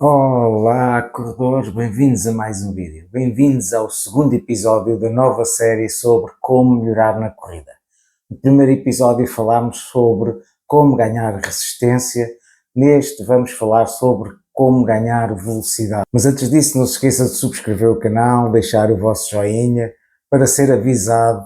Olá, corredores, bem-vindos a mais um vídeo. Bem-vindos ao segundo episódio da nova série sobre como melhorar na corrida. No primeiro episódio falámos sobre como ganhar resistência, neste vamos falar sobre como ganhar velocidade. Mas antes disso, não se esqueça de subscrever o canal, deixar o vosso joinha para ser avisado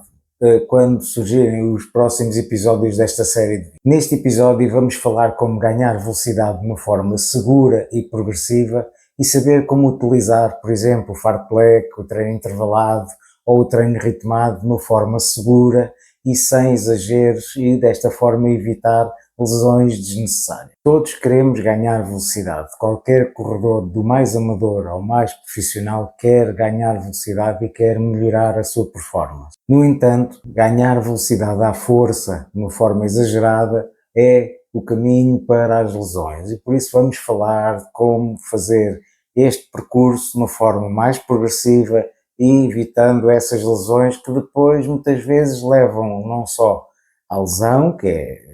quando surgirem os próximos episódios desta série. Neste episódio vamos falar como ganhar velocidade de uma forma segura e progressiva e saber como utilizar, por exemplo, o fartlek, o treino intervalado ou o treino ritmado de uma forma segura e sem exageros e desta forma evitar lesões desnecessárias. Todos queremos ganhar velocidade. Qualquer corredor, do mais amador ao mais profissional, quer ganhar velocidade e quer melhorar a sua performance. No entanto, ganhar velocidade à força, de uma forma exagerada, é o caminho para as lesões e por isso vamos falar de como fazer este percurso de uma forma mais progressiva e evitando essas lesões que depois muitas vezes levam não só à lesão, que é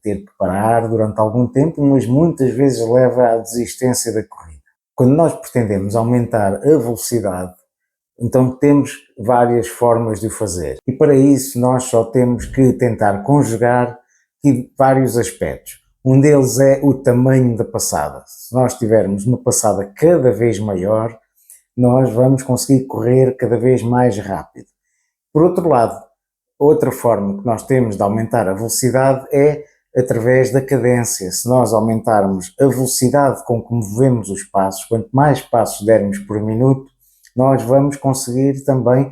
ter que parar durante algum tempo, mas muitas vezes leva à desistência da corrida. Quando nós pretendemos aumentar a velocidade, então temos várias formas de o fazer e para isso nós só temos que tentar conjugar vários aspectos. Um deles é o tamanho da passada. Se nós tivermos uma passada cada vez maior, nós vamos conseguir correr cada vez mais rápido. Por outro lado, outra forma que nós temos de aumentar a velocidade é através da cadência. Se nós aumentarmos a velocidade com que movemos os passos, quanto mais passos dermos por minuto, nós vamos conseguir também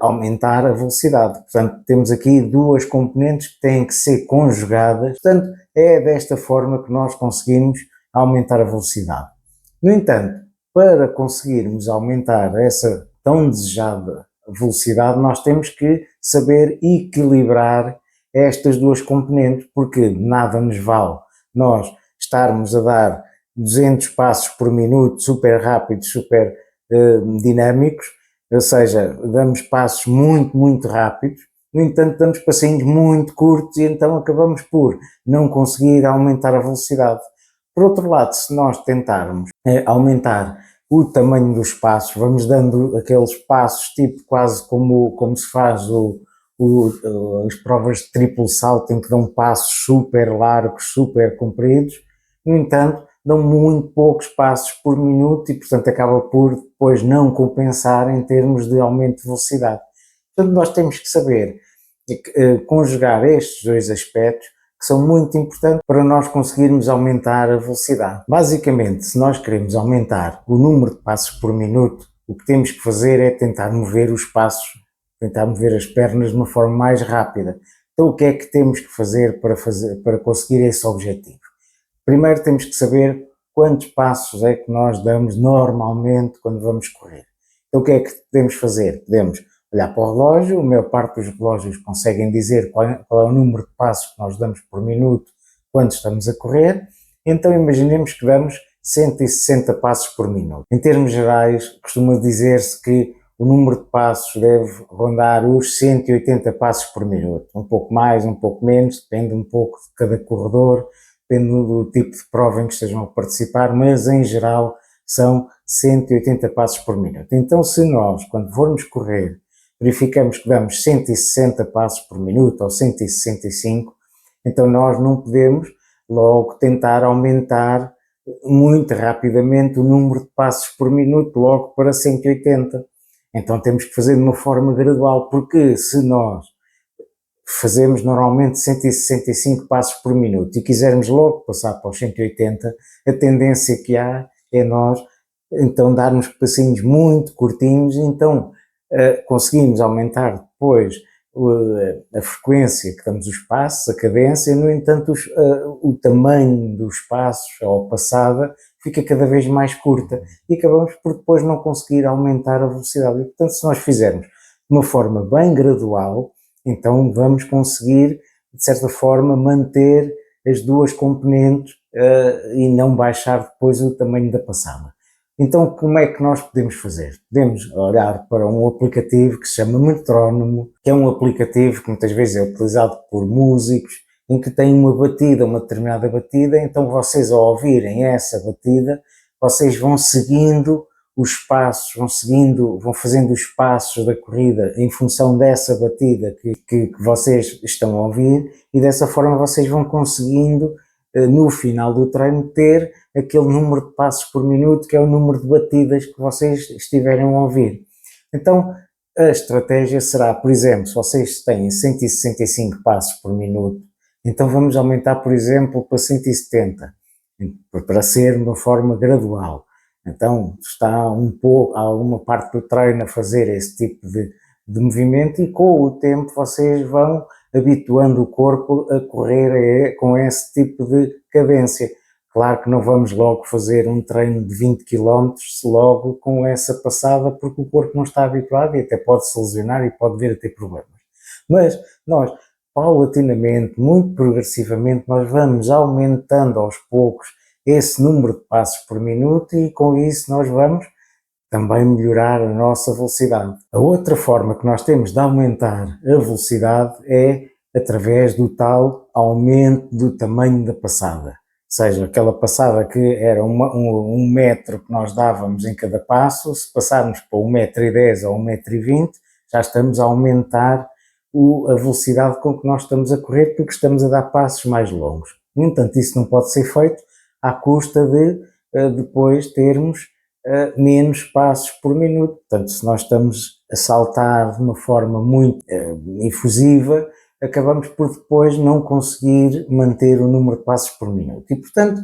aumentar a velocidade. Portanto, temos aqui duas componentes que têm que ser conjugadas. Portanto, é desta forma que nós conseguimos aumentar a velocidade. No entanto, para conseguirmos aumentar essa tão desejada velocidade, nós temos que saber equilibrar estas duas componentes, porque nada nos vale nós estarmos a dar 200 passos por minuto, super rápidos, super dinâmicos, ou seja, damos passos muito rápidos, no entanto damos passinhos muito curtos e então acabamos por não conseguir aumentar a velocidade. Por outro lado, se nós tentarmos aumentar o tamanho dos passos, vamos dando aqueles passos tipo quase como se faz as provas de triplo salto em que dão passos super largos, super compridos, no entanto dão muito poucos passos por minuto e portanto acaba por depois não compensar em termos de aumento de velocidade. Portanto nós temos que saber conjugar estes dois aspectos que são muito importantes para nós conseguirmos aumentar a velocidade. Basicamente, se nós queremos aumentar o número de passos por minuto, o que temos que fazer é tentar mover os passos, tentar mover as pernas de uma forma mais rápida. Então o que é que temos que fazer para conseguir esse objetivo? Primeiro temos que saber quantos passos é que nós damos normalmente quando vamos correr. Então o que é que podemos fazer? Podemos olhar para o relógio, a maior parte dos relógios conseguem dizer qual é o número de passos que nós damos por minuto quando estamos a correr, então imaginemos que damos 160 passos por minuto. Em termos gerais, costuma dizer-se que o número de passos deve rondar os 180 passos por minuto, um pouco mais, um pouco menos, depende um pouco de cada corredor, depende do tipo de prova em que estejam a participar, mas em geral são 180 passos por minuto. Então se nós, quando formos correr, verificamos que damos 160 passos por minuto ou 165, então nós não podemos logo tentar aumentar muito rapidamente o número de passos por minuto logo para 180. Então temos que fazer de uma forma gradual, porque se nós fazemos normalmente 165 passos por minuto e quisermos logo passar para os 180, a tendência que há é nós então darmos passinhos muito curtinhos, então conseguimos aumentar depois a frequência que damos os passos, a cadência, no entanto o tamanho dos passos ou a passada fica cada vez mais curta e acabamos por depois não conseguir aumentar a velocidade. E, portanto, se nós fizermos de uma forma bem gradual, então vamos conseguir, de certa forma, manter as duas componentes e não baixar depois o tamanho da passada. Então, como é que nós podemos fazer? Podemos olhar para um aplicativo que se chama Metrónomo, que é um aplicativo que muitas vezes é utilizado por músicos, em que tem uma batida, uma determinada batida, então vocês ao ouvirem essa batida, vocês vão seguindo os passos, vão fazendo os passos da corrida em função dessa batida que vocês estão a ouvir, e dessa forma vocês vão conseguindo, no final do treino, ter aquele número de passos por minuto, que é o número de batidas que vocês estiverem a ouvir. Então, a estratégia será, por exemplo, se vocês têm 165 passos por minuto, então vamos aumentar, por exemplo, para 170, para ser de uma forma gradual. Então está alguma parte do treino a fazer esse tipo de movimento, e com o tempo vocês vão habituando o corpo a correr com esse tipo de cadência. Claro que não vamos logo fazer um treino de 20 km logo com essa passada, porque o corpo não está habituado e até pode se lesionar e pode vir a ter problemas. Mas nós, paulatinamente, muito progressivamente, nós vamos aumentando aos poucos esse número de passos por minuto, e com isso nós vamos também melhorar a nossa velocidade. A outra forma que nós temos de aumentar a velocidade é através do tal aumento do tamanho da passada. Ou seja, aquela passada que era um metro que nós dávamos em cada passo, se passarmos para 1,10 m ou 1,20 m, já estamos a aumentar a velocidade com que nós estamos a correr, porque estamos a dar passos mais longos. No entanto, isso não pode ser feito à custa de depois termos menos passos por minuto. Portanto, se nós estamos a saltar de uma forma muito efusiva, acabamos por depois não conseguir manter o número de passos por minuto. E, portanto,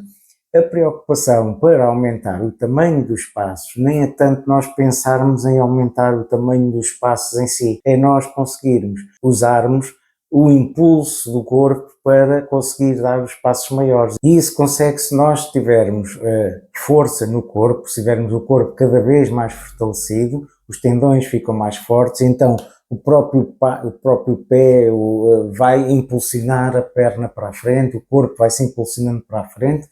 a preocupação para aumentar o tamanho dos passos nem é tanto nós pensarmos em aumentar o tamanho dos passos em si, é nós conseguirmos usarmos o impulso do corpo para conseguir dar os passos maiores. E isso consegue-se se nós tivermos força no corpo, se tivermos o corpo cada vez mais fortalecido, os tendões ficam mais fortes, então o próprio pé vai impulsionar a perna para a frente, o corpo vai se impulsionando para a frente,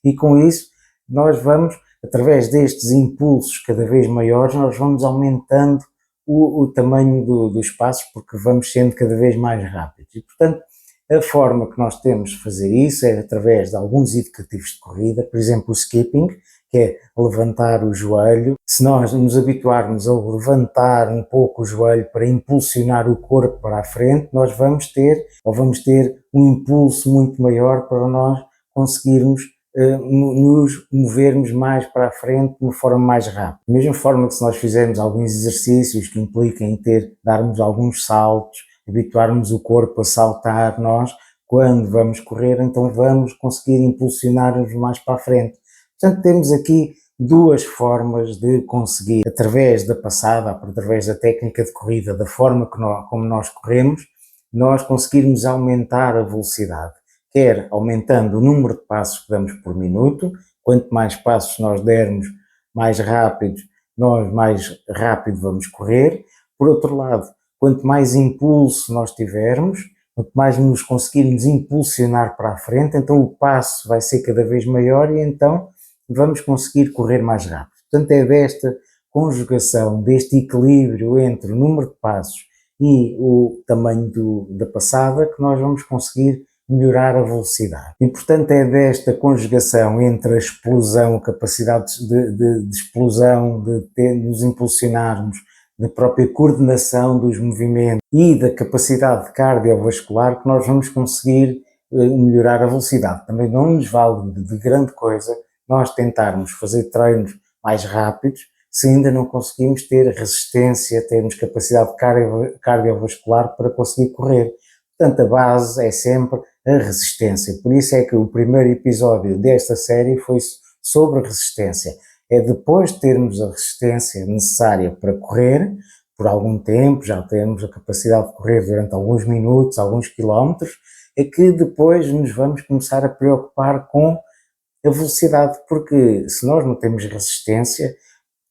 e com isso nós vamos, através destes impulsos cada vez maiores, nós vamos aumentando o tamanho dos passos, porque vamos sendo cada vez mais rápidos. E, portanto, a forma que nós temos de fazer isso é através de alguns educativos de corrida, por exemplo, o skipping, que é levantar o joelho. Se nós nos habituarmos a levantar um pouco o joelho para impulsionar o corpo para a frente, nós vamos ter um impulso muito maior para nós conseguirmos nos movermos mais para a frente de uma forma mais rápida. Da mesma forma que se nós fizermos alguns exercícios que impliquem darmos alguns saltos, habituarmos o corpo a saltar, nós, quando vamos correr, então vamos conseguir impulsionar-nos mais para a frente. Portanto, temos aqui duas formas de conseguir, através da passada, através da técnica de corrida, da forma como nós corremos, nós conseguirmos aumentar a velocidade. Quer aumentando o número de passos que damos por minuto, quanto mais passos nós dermos, mais rápido vamos correr. Por outro lado, quanto mais impulso nós tivermos, quanto mais nos conseguirmos impulsionar para a frente, então o passo vai ser cada vez maior e então vamos conseguir correr mais rápido. Portanto, é desta conjugação, deste equilíbrio entre o número de passos e o tamanho da passada que nós vamos conseguir melhorar a velocidade. E, portanto, é desta conjugação entre a explosão, a capacidade de explosão, de nos impulsionarmos, da própria coordenação dos movimentos e da capacidade cardiovascular que nós vamos conseguir melhorar a velocidade. Também não nos vale de grande coisa nós tentarmos fazer treinos mais rápidos se ainda não conseguimos ter resistência, termos capacidade cardiovascular para conseguir correr. Portanto, a base é sempre a resistência. Por isso é que o primeiro episódio desta série foi sobre resistência. É depois de termos a resistência necessária para correr, por algum tempo, já temos a capacidade de correr durante alguns minutos, alguns quilómetros, é que depois nos vamos começar a preocupar com a velocidade, porque se nós não temos resistência,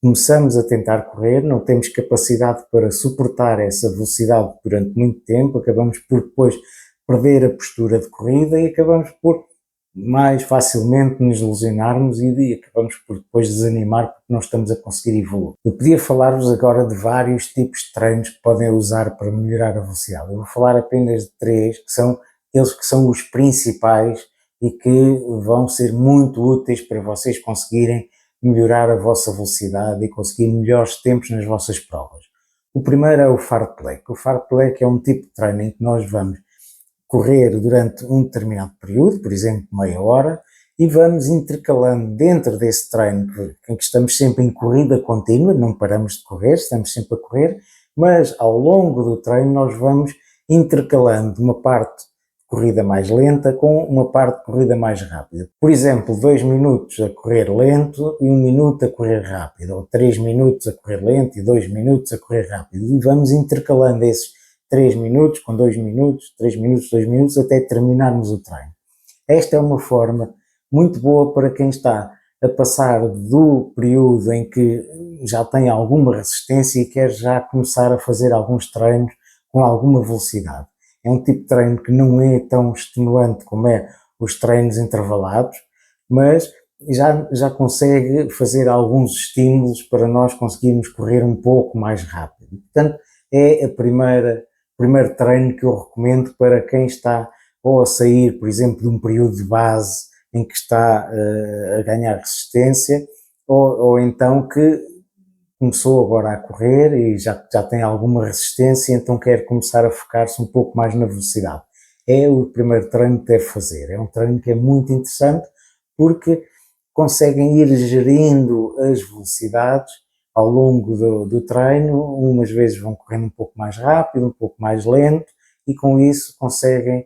começamos a tentar correr, não temos capacidade para suportar essa velocidade durante muito tempo, acabamos por depois perder a postura de corrida e acabamos por mais facilmente nos lesionarmos e acabamos por depois desanimar porque não estamos a conseguir evoluir. Eu podia falar-vos agora de vários tipos de treinos que podem usar para melhorar a velocidade. Eu vou falar apenas de 3, que são eles que são os principais e que vão ser muito úteis para vocês conseguirem melhorar a vossa velocidade e conseguir melhores tempos nas vossas provas. O primeiro é o fartlek. O fartlek é um tipo de treino em que nós vamos correr durante um determinado período, por exemplo, meia hora, e vamos intercalando dentro desse treino, em que estamos sempre em corrida contínua, não paramos de correr, estamos sempre a correr, mas ao longo do treino nós vamos intercalando uma parte de corrida mais lenta com uma parte de corrida mais rápida. Por exemplo, 2 minutos a correr lento e 1 minuto a correr rápido, ou 3 minutos a correr lento e 2 minutos a correr rápido. E vamos intercalando esses 3 minutos com 2 minutos, 3 minutos, 2 minutos, até terminarmos o treino. Esta é uma forma muito boa para quem está a passar do período em que já tem alguma resistência e quer já começar a fazer alguns treinos com alguma velocidade. É um tipo de treino que não é tão estimulante como é os treinos intervalados, mas já consegue fazer alguns estímulos para nós conseguirmos correr um pouco mais rápido. Portanto, é o primeiro treino que eu recomendo para quem está ou a sair, por exemplo, de um período de base em que está a ganhar resistência, ou então que começou agora a correr e já tem alguma resistência, então quer começar a focar-se um pouco mais na velocidade. É o primeiro treino que deve fazer. É um treino que é muito interessante porque conseguem ir gerindo as velocidades ao longo do treino. Umas vezes vão correndo um pouco mais rápido, um pouco mais lento, e com isso conseguem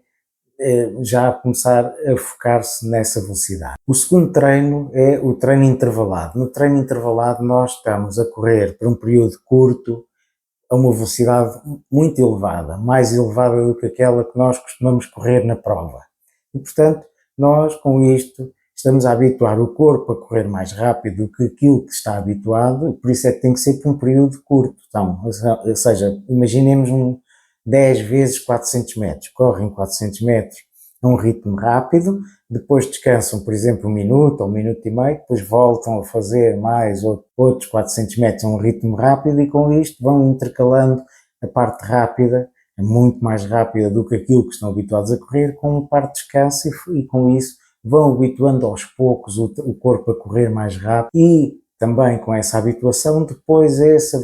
já começar a focar-se nessa velocidade. O segundo treino é o treino intervalado. No treino intervalado nós estamos a correr por um período curto a uma velocidade muito elevada, mais elevada do que aquela que nós costumamos correr na prova. E, portanto, nós com isto estamos a habituar o corpo a correr mais rápido do que aquilo que está habituado, por isso é que tem que ser por um período curto. Então, ou seja, imaginemos 10 vezes 400 metros, correm 400 metros a um ritmo rápido, depois descansam, por exemplo, 1 minuto ou 1 minuto e meio, depois voltam a fazer mais outros 400 metros a um ritmo rápido e com isto vão intercalando a parte rápida, muito mais rápida do que aquilo que estão habituados a correr, com uma parte de descanso e com isso vão habituando aos poucos o corpo a correr mais rápido e também com essa habituação, depois essa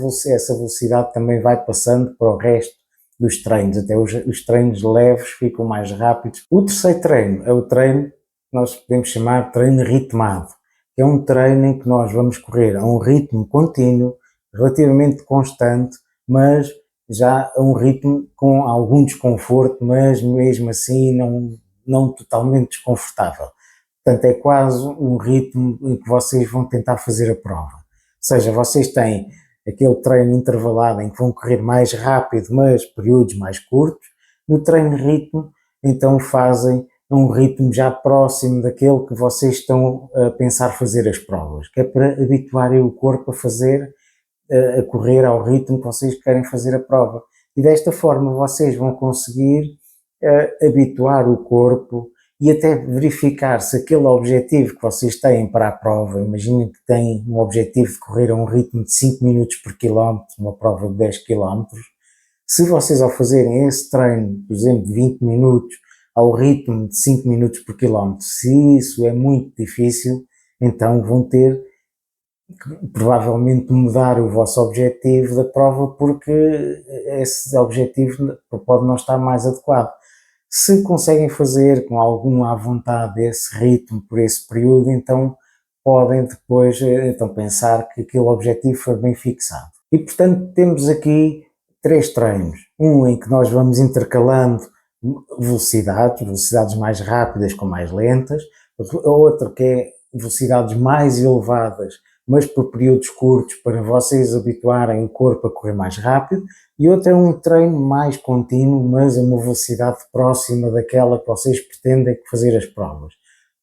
velocidade também vai passando para o resto dos treinos, até os treinos leves ficam mais rápidos. O terceiro treino é o treino que nós podemos chamar de treino ritmado, que é um treino em que nós vamos correr a um ritmo contínuo, relativamente constante, mas já a um ritmo com algum desconforto, mas mesmo assim não totalmente desconfortável. Portanto, é quase um ritmo em que vocês vão tentar fazer a prova. Ou seja, vocês têm aquele treino intervalado em que vão correr mais rápido, mas períodos mais curtos. No treino ritmo, então fazem um ritmo já próximo daquele que vocês estão a pensar fazer as provas, que é para habituarem o corpo a correr ao ritmo que vocês querem fazer a prova. E desta forma vocês vão conseguir habituar o corpo e até verificar se aquele objetivo que vocês têm para a prova, imaginem que têm um objetivo de correr a um ritmo de 5 minutos por quilómetro, uma prova de 10 quilómetros, se vocês ao fazerem esse treino, por exemplo, de 20 minutos, ao ritmo de 5 minutos por quilómetro, se isso é muito difícil, então vão ter que provavelmente mudar o vosso objetivo da prova porque esse objetivo pode não estar mais adequado. Se conseguem fazer com alguma à vontade esse ritmo por esse período, então podem depois pensar que aquele objetivo foi bem fixado. E portanto temos aqui 3 treinos. Um em que nós vamos intercalando velocidades mais rápidas com mais lentas. Outro que é velocidades mais elevadas, mas por períodos curtos para vocês habituarem o corpo a correr mais rápido. E outro é um treino mais contínuo, mas a uma velocidade próxima daquela que vocês pretendem fazer as provas.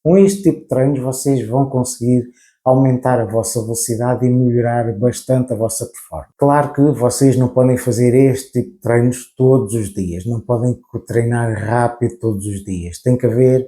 Com este tipo de treinos vocês vão conseguir aumentar a vossa velocidade e melhorar bastante a vossa performance. Claro que vocês não podem fazer este tipo de treinos todos os dias, não podem treinar rápido todos os dias. Tem que haver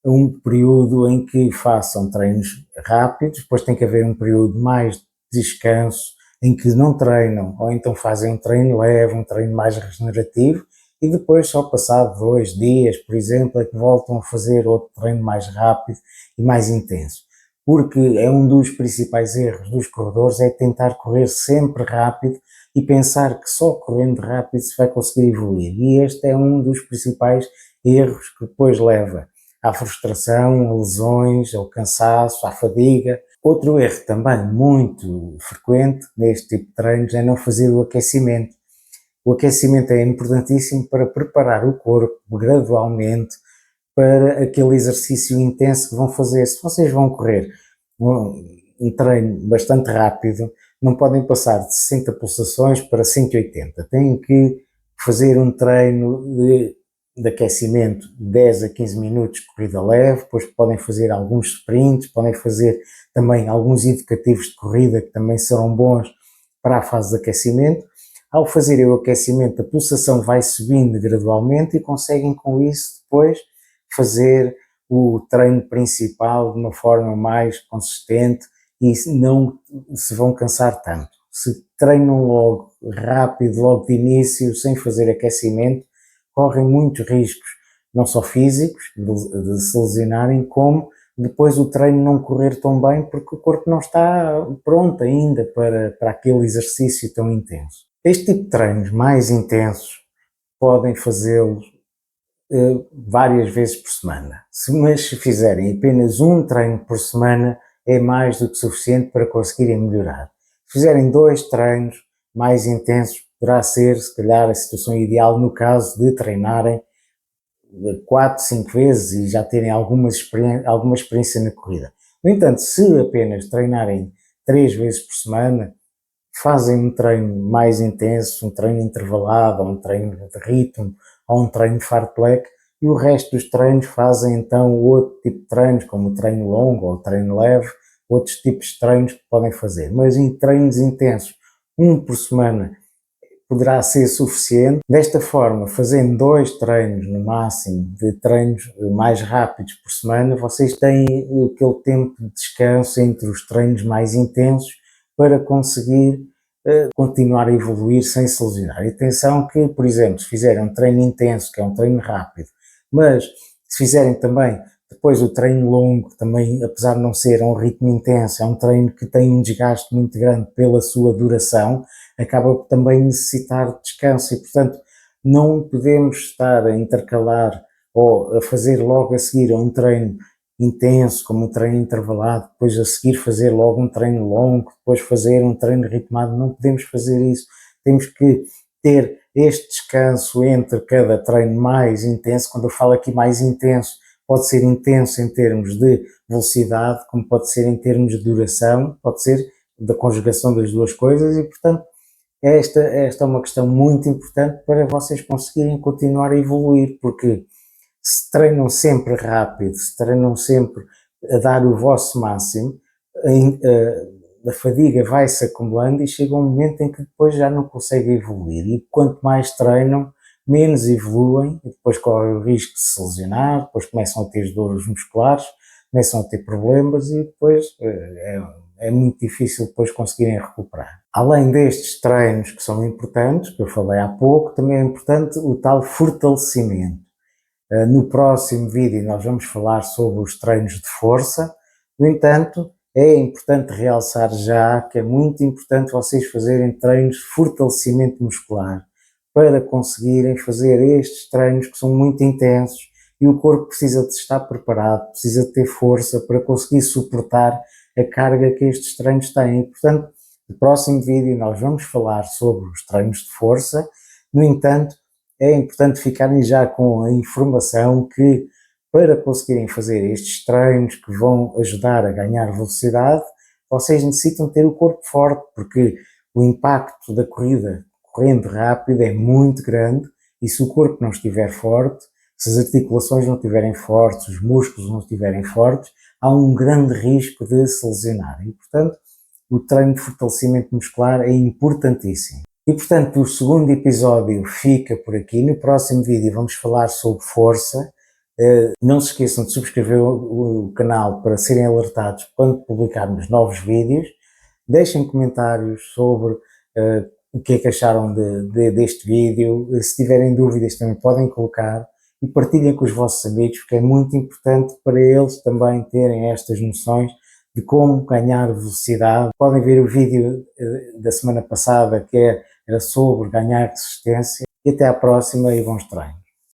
um período em que façam treinos rápidos, depois tem que haver um período mais de descanso, em que não treinam, ou então fazem um treino leve, um treino mais regenerativo, e depois só passado 2 dias, por exemplo, é que voltam a fazer outro treino mais rápido e mais intenso. porque é um dos principais erros dos corredores, é tentar correr sempre rápido e pensar que só correndo rápido se vai conseguir evoluir. E este é um dos principais erros que depois leva à frustração, a lesões, ao cansaço, à fadiga. Outro erro também muito frequente neste tipo de treinos é não fazer o aquecimento. O aquecimento é importantíssimo para preparar o corpo gradualmente para aquele exercício intenso que vão fazer. Se vocês vão correr um treino bastante rápido, não podem passar de 60 pulsações para 180. Têm que fazer um treino de aquecimento 10 a 15 minutos de corrida leve, depois podem fazer alguns sprints, podem fazer também alguns indicativos de corrida que também serão bons para a fase de aquecimento. Ao fazerem o aquecimento, a pulsação vai subindo gradualmente e conseguem com isso depois fazer o treino principal de uma forma mais consistente e não se vão cansar tanto. Se treinam logo rápido, logo de início, sem fazer aquecimento, correm muitos riscos, não só físicos, de se lesionarem, como depois o treino não correr tão bem porque o corpo não está pronto ainda para aquele exercício tão intenso. Este tipo de treinos mais intensos podem fazê-los várias vezes por semana. Mas se fizerem apenas um treino por semana, é mais do que suficiente para conseguirem melhorar. Se fizerem 2 treinos mais intensos, poderá ser, se calhar, a situação ideal no caso de treinarem 4, 5 vezes e já terem alguma experiência na corrida. No entanto, se apenas treinarem 3 vezes por semana, fazem um treino mais intenso, um treino intervalado, ou um treino de ritmo, ou um treino de fartlek, e o resto dos treinos fazem então outro tipo de treinos, como o treino longo ou o treino leve, outros tipos de treinos que podem fazer. Mas em treinos intensos, um por semana, poderá ser suficiente. Desta forma, fazendo 2 treinos no máximo, de treinos mais rápidos por semana, vocês têm aquele tempo de descanso entre os treinos mais intensos para conseguir continuar a evoluir sem se lesionar. E atenção que, por exemplo, se fizerem um treino intenso, que é um treino rápido, mas se fizerem também depois o treino longo, que também, apesar de não ser um ritmo intenso, é um treino que tem um desgaste muito grande pela sua duração, acaba por também necessitar de descanso e, portanto, não podemos estar a intercalar ou a fazer logo a seguir um treino intenso, como um treino intervalado, depois a seguir fazer logo um treino longo, depois fazer um treino ritmado. Não podemos fazer isso. Temos que ter este descanso entre cada treino mais intenso. Quando eu falo aqui mais intenso, pode ser intenso em termos de velocidade, como pode ser em termos de duração, pode ser da conjugação das duas coisas e, portanto, esta é uma questão muito importante para vocês conseguirem continuar a evoluir, porque se treinam sempre rápido, se treinam sempre a dar o vosso máximo, a fadiga vai-se acumulando e chega um momento em que depois já não conseguem evoluir. E quanto mais treinam, menos evoluem, e depois correm o risco de se lesionar, depois começam a ter dores musculares, começam a ter problemas e depois é muito difícil depois conseguirem recuperar. Além destes treinos que são importantes, que eu falei há pouco, também é importante o tal fortalecimento. No próximo vídeo nós vamos falar sobre os treinos de força. No entanto, é importante realçar já que é muito importante vocês fazerem treinos de fortalecimento muscular para conseguirem fazer estes treinos que são muito intensos e o corpo precisa de estar preparado, precisa de ter força para conseguir suportar a carga que estes treinos têm. E, portanto, no próximo vídeo nós vamos falar sobre os treinos de força. No entanto, é importante ficarem já com a informação que para conseguirem fazer estes treinos que vão ajudar a ganhar velocidade, vocês necessitam ter o corpo forte, porque o impacto da corrida correndo rápido é muito grande e se o corpo não estiver forte, se as articulações não estiverem fortes, os músculos não estiverem fortes, há um grande risco de se lesionarem. E, portanto, o treino de fortalecimento muscular é importantíssimo. E, portanto, o segundo episódio fica por aqui. No próximo vídeo vamos falar sobre força. Não se esqueçam de subscrever o canal para serem alertados quando publicarmos novos vídeos. Deixem comentários sobre o que é que acharam deste vídeo. Se tiverem dúvidas também podem colocar e partilhem com os vossos amigos, porque é muito importante para eles também terem estas noções de como ganhar velocidade. Podem ver o vídeo da semana passada que era sobre ganhar resistência. E até à próxima e bons treinos.